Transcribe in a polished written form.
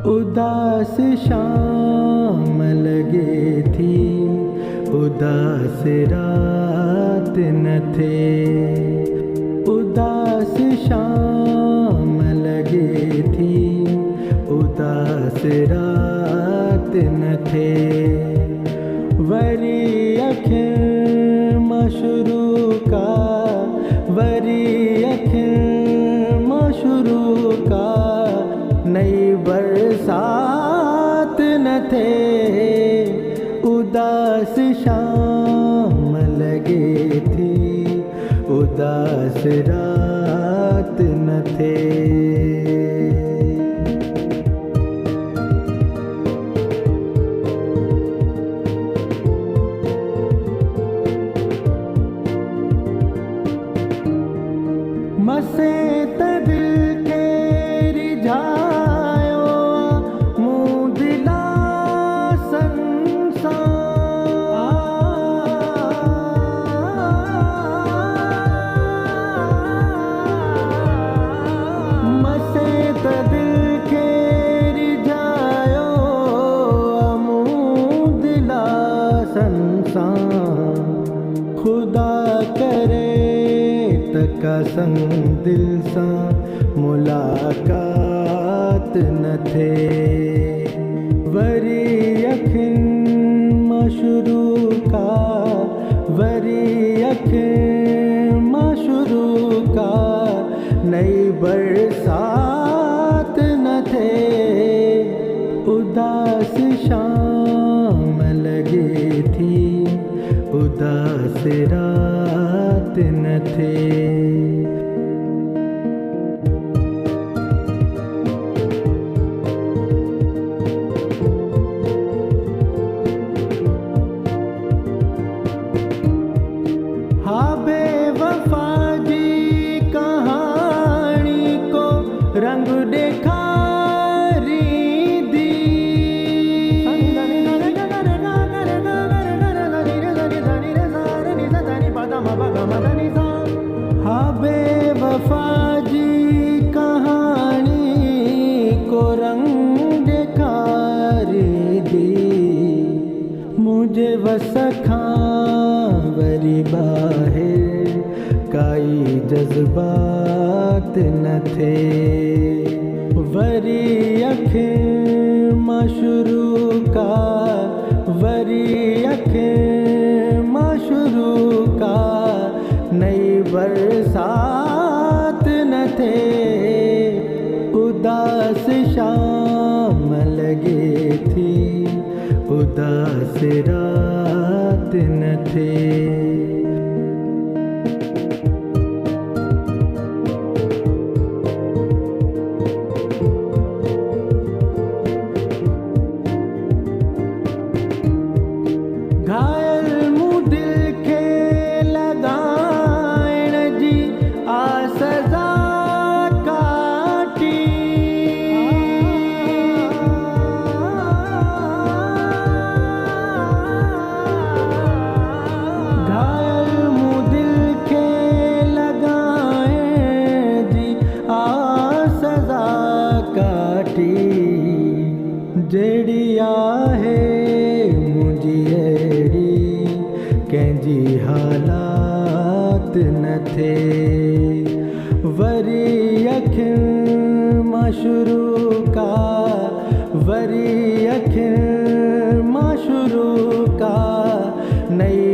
उदास शाम लगे थी, उदास रात न थे। उदास शाम लगे थी, उदास रात न थे। वरी अखिर मशरू का, वरी अखिर मशरू का, नई बरसात न थे। उदास शाम लगे थी, उदास रात न थे। मसे दिल के रिझायो मुँह दिला संसार। मसे दिल के रिझायो मुँह दिला संसार। खुदा करे कसम दिल सा मुलाकात न थे। वरी अखिन मशरू का, वरी अखिन मशरू का, नई बरसात न थे। उदास शाम लगे थी, उदास रात न थे। रंग देखारी दी, हाँ बेवफा जी कहानी को रंग देखारी दी। मुझे वसखा वरी बाहिर काई जज्बात न थे। वरी अखिर मशरू का, वरी अखिर मशरू का, नई बरसात न थे। उदास शाम लगे थी, उदास रात न थे। घायल मुँह दिल के लगाएण जी आ सजा काटी। घायल मुँह दिल के लगाएण जी आ सजा काटी। जेड़ी आहे कंहिंजी हालात न थे। वरी अखिर मशरू का, वरी अखिर मशरू का, नई